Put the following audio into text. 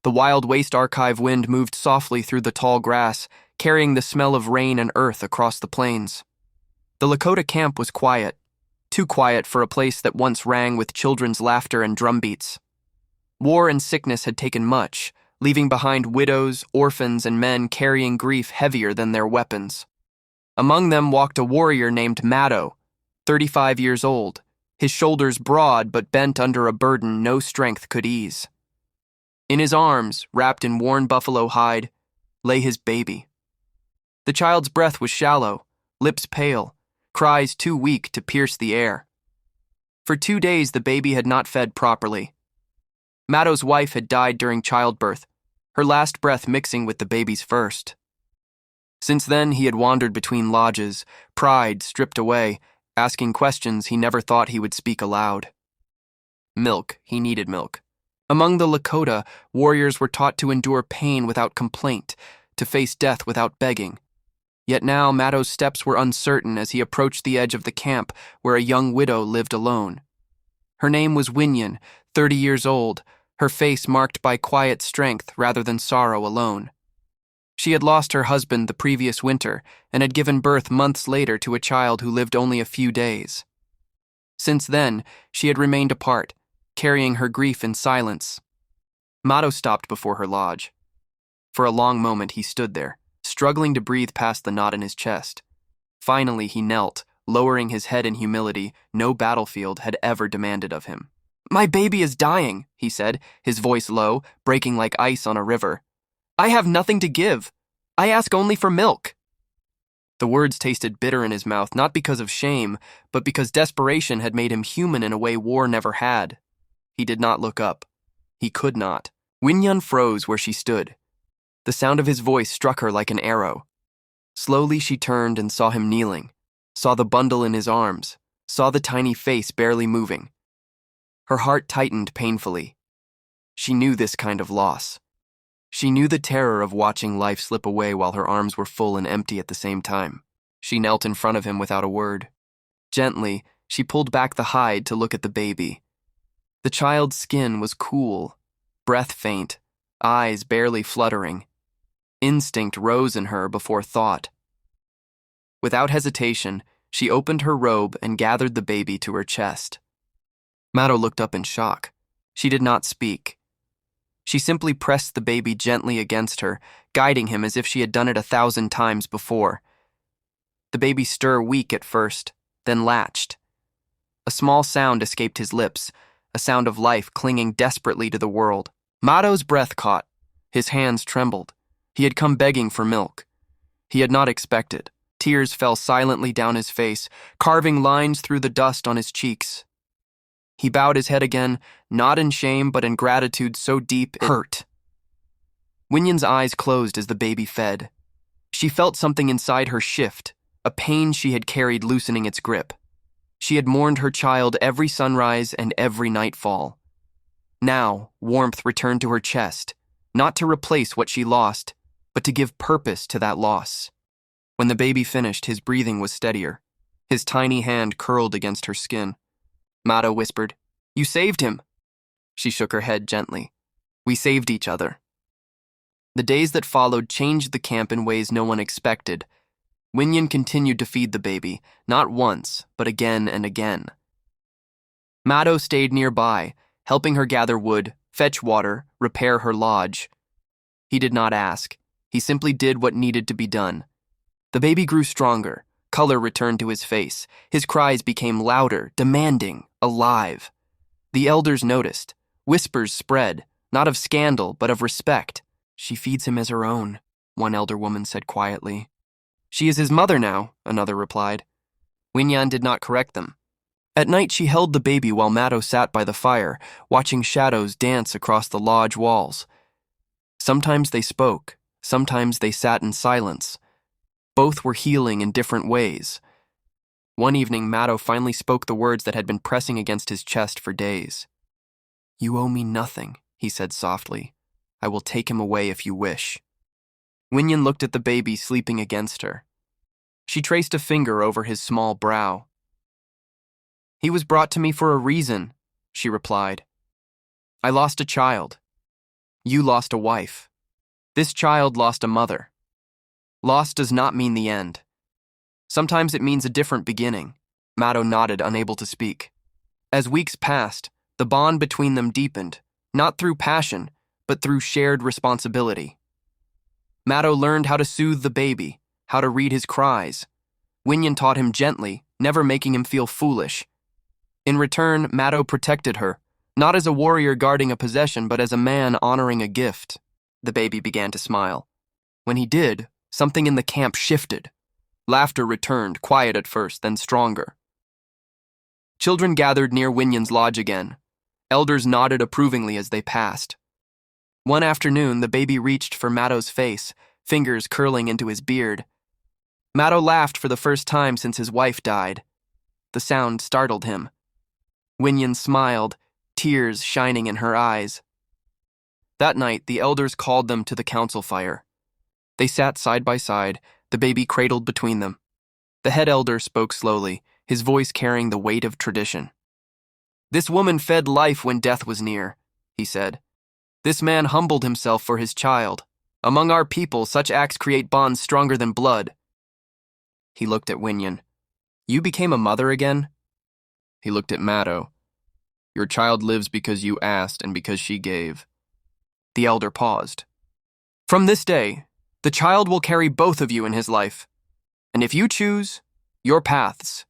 The wild waste archive wind moved softly through the tall grass, carrying the smell of rain and earth across the plains. The Lakota camp was quiet, too quiet for a place that once rang with children's laughter and drumbeats. War and sickness had taken much, leaving behind widows, orphans, and men carrying grief heavier than their weapons. Among them walked a warrior named Maddo, 35 years old, his shoulders broad but bent under a burden no strength could ease. In his arms, wrapped in worn buffalo hide, lay his baby. The child's breath was shallow, lips pale, cries too weak to pierce the air. For 2 days the baby had not fed properly. Maddo's wife had died during childbirth, her last breath mixing with the baby's first. Since then he had wandered between lodges, pride stripped away, asking questions he never thought he would speak aloud. Milk, he needed milk. Among the Lakota, warriors were taught to endure pain without complaint, to face death without begging. Yet now Maddo's steps were uncertain as he approached the edge of the camp where a young widow lived alone. Her name was Winyan, 30 years old, her face marked by quiet strength rather than sorrow alone. She had lost her husband the previous winter and had given birth months later to a child who lived only a few days. Since then, she had remained apart, carrying her grief in silence. Maddo stopped before her lodge. For a long moment he stood there, struggling to breathe past the knot in his chest. Finally he knelt, lowering his head in humility no battlefield had ever demanded of him. "My baby is dying," he said, his voice low, breaking like ice on a river. "I have nothing to give. I ask only for milk." The words tasted bitter in his mouth, not because of shame, but because desperation had made him human in a way war never had. He did not look up. He could not. Winyan froze where she stood. The sound of his voice struck her like an arrow. Slowly she turned and saw him kneeling, saw the bundle in his arms, saw the tiny face barely moving. Her heart tightened painfully. She knew this kind of loss. She knew the terror of watching life slip away while her arms were full and empty at the same time. She knelt in front of him without a word. Gently, she pulled back the hide to look at the baby. The child's skin was cool, breath faint, eyes barely fluttering. Instinct rose in her before thought. Without hesitation, she opened her robe and gathered the baby to her chest. Maddo looked up in shock. She did not speak. She simply pressed the baby gently against her, guiding him as if she had done it 1,000 times before. The baby stirred weak at first, then latched. A small sound escaped his lips, a sound of life clinging desperately to the world. Maddo's breath caught. His hands trembled. He had come begging for milk. He had not expected. Tears fell silently down his face, carving lines through the dust on his cheeks. He bowed his head again, not in shame but in gratitude so deep it hurt. Winyan's eyes closed as the baby fed. She felt something inside her shift, a pain she had carried loosening its grip. She had mourned her child every sunrise and every nightfall. Now, warmth returned to her chest, not to replace what she lost, but to give purpose to that loss. When the baby finished, his breathing was steadier. His tiny hand curled against her skin. Maddo whispered, "You saved him." She shook her head gently. "We saved each other." The days that followed changed the camp in ways no one expected. Winyan continued to feed the baby, not once, but again and again. Maddo stayed nearby, helping her gather wood, fetch water, repair her lodge. He did not ask. He simply did what needed to be done. The baby grew stronger. Color returned to his face. His cries became louder, demanding, alive. The elders noticed. Whispers spread, not of scandal, but of respect. "She feeds him as her own," one elder woman said quietly. "She is his mother now," another replied. Winyan did not correct them. At night she held the baby while Maddo sat by the fire, watching shadows dance across the lodge walls. Sometimes they spoke, sometimes they sat in silence. Both were healing in different ways. One evening, Maddo finally spoke the words that had been pressing against his chest for days. "You owe me nothing," he said softly. "I will take him away if you wish." Winyan looked at the baby sleeping against her. She traced a finger over his small brow. "He was brought to me for a reason," she replied. "I lost a child. You lost a wife. This child lost a mother. Loss does not mean the end. Sometimes it means a different beginning. Maddo nodded, unable to speak. As weeks passed, the bond between them deepened, not through passion, but through shared responsibility. Maddo learned how to soothe the baby, how to read his cries. Winyan taught him gently, never making him feel foolish. In return, Maddo protected her, not as a warrior guarding a possession, but as a man honoring a gift. The baby began to smile. When he did, something in the camp shifted. Laughter returned, quiet at first, then stronger. Children gathered near Winyan's lodge again. Elders nodded approvingly as they passed. One afternoon, the baby reached for Maddo's face, fingers curling into his beard. Maddo laughed for the first time since his wife died. The sound startled him. Winyan smiled, tears shining in her eyes. That night, the elders called them to the council fire. They sat side by side, the baby cradled between them. The head elder spoke slowly, his voice carrying the weight of tradition. "This woman fed life when death was near," he said. "This man humbled himself for his child. Among our people, such acts create bonds stronger than blood." He looked at Winyan. "You became a mother again?" He looked at Maddo. "Your child lives because you asked and because she gave." The elder paused. "From this day, the child will carry both of you in his life. And if you choose, your paths